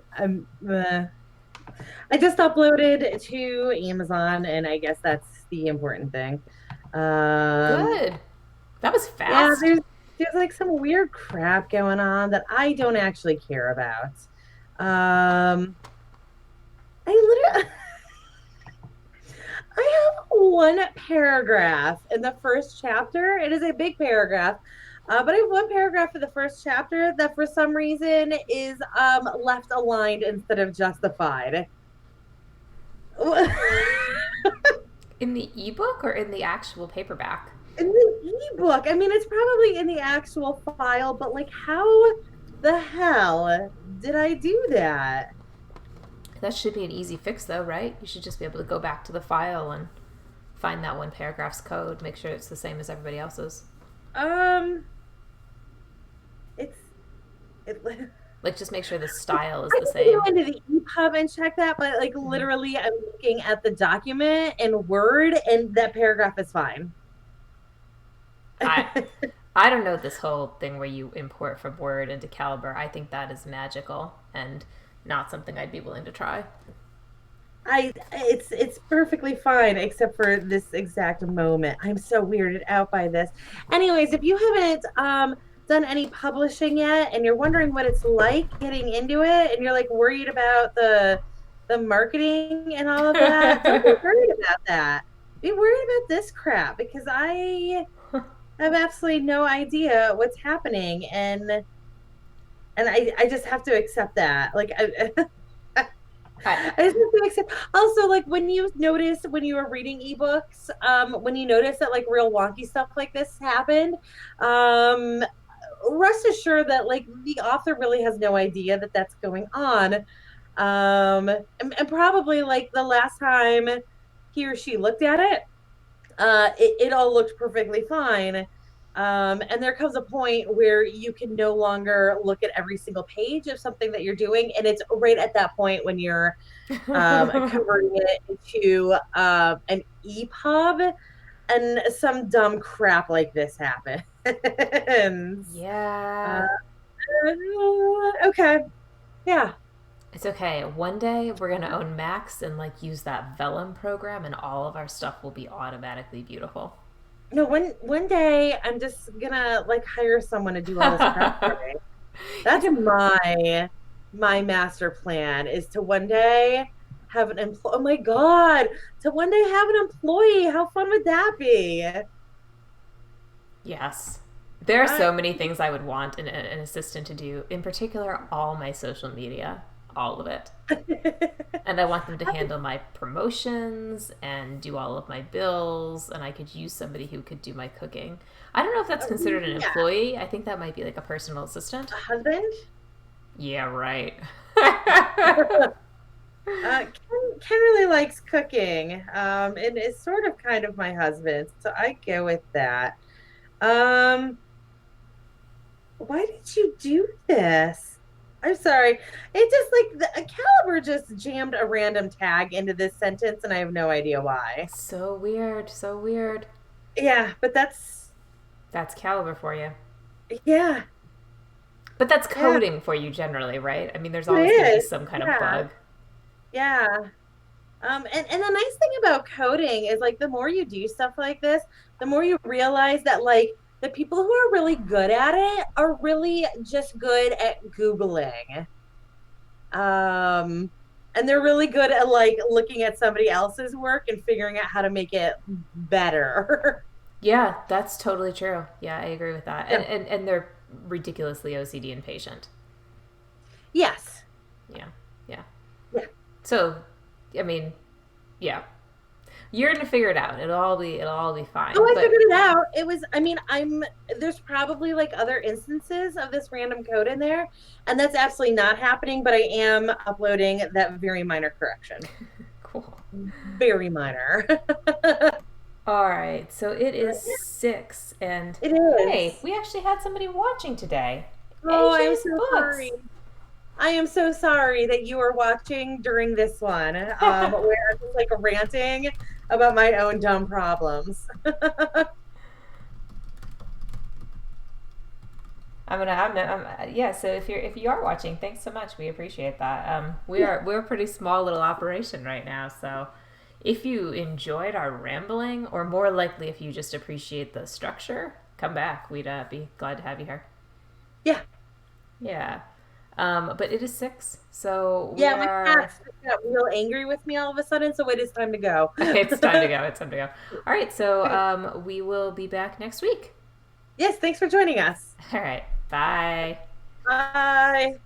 I just uploaded to Amazon, and I guess that's the important thing. Um, Good. That was yeah, fast. there's like some weird crap going on that I don't actually care about. Um, I literally I have one paragraph in the first chapter. It is a big paragraph, but I have one paragraph in the first chapter that for some reason is left aligned instead of justified. In the ebook or in the actual paperback? In the ebook, I mean, it's probably in the actual file, but like, how the hell did I do that? That should be an easy fix, though, right? You should just be able to go back to the file and find that one paragraph's code, make sure it's the same as everybody else's. Um, it's it. Like, just make sure the style is I the can go same. into the EPUB and check that, but like Mm-hmm. literally, I'm looking at the document in Word, and that paragraph is fine. I I don't know this whole thing where you import from Word into Calibre. I think that is magical and not something I'd be willing to try. It's perfectly fine except for this exact moment. I'm so weirded out by this. Anyways, if you haven't done any publishing yet and you're wondering what it's like getting into it and you're like worried about the marketing and all of that, don't be worried about that. Be worried about this crap because I have absolutely no idea what's happening and I just have to accept that. Like I, I just have to accept. Also, like when you notice when you were reading ebooks, when you notice that like real wonky stuff like this happened, um, rest assured that like the author really has no idea that that's going on. And probably like the last time he or she looked at it, it all looked perfectly fine. And there comes a point where you can no longer look at every single page of something that you're doing. And it's right at that point when you're converting it into an EPUB and some dumb crap like this happens. uh, yeah. okay. Yeah. It's okay. One day we're gonna own Macs and like use that Vellum program, and all of our stuff will be automatically beautiful. No, one day I'm just gonna like hire someone to do all this crap for me. That's It's my master plan is to one day have an employee. Oh my god, to one day have an employee. How fun would that be? Yes. There are Uh, so many things I would want an assistant to do, in particular, all my social media, all of it. And I want them to handle my promotions and do all of my bills, and I could use somebody who could do my cooking. I don't know if that's considered an yeah, employee. I think that might be like a personal a assistant. husband. Yeah, right. Ken really likes cooking, and is sort of kind of my husband, so I go with that. Um, why did you do this? I'm sorry. It just like the Caliber just jammed a random tag into this sentence, and I have no idea why. So weird, so weird. Yeah, but That's Caliber for you. yeah, But that's yeah, coding for you generally, right? I mean, there's it always going to be is. some kind of Yeah, bug. yeah. And the nice thing about coding is like the more you do stuff like this, the more you realize that like the people who are really good at it are really just good at Googling. Um, and they're really good at like looking at somebody else's work and figuring out how to make it better. Yeah, that's totally true. Yeah, I agree with that. Yeah. And they're ridiculously OCD and patient. Yes. Yeah, yeah. Yeah. So, I mean, yeah. You're gonna figure it out. It'll all be fine. Oh, I But figured it out. It was, I mean, there's probably like other instances of this random code in there, and that's absolutely not happening, but I am uploading that very minor correction. cool. Very minor. All right. So it is 6, and It hey, is. we actually had somebody watching today. Oh, I'm AJ's so Books. sorry. I am so sorry that you are watching during this one, where I'm just like ranting about my own dumb problems. Yeah. So if you are watching, thanks so much. We appreciate that. Yeah. We're a pretty small little operation right now. So if you enjoyed our rambling, or more likely if you just appreciate the structure, come back. We'd be glad to have you here. Yeah. Yeah. But it is 6, so we Yeah, my are. cat got real angry with me all of a sudden, so it is time to go. It's time to go. It's time to go. All right. So we will be back next week. Yes, thanks for joining us. All right. Bye. Bye.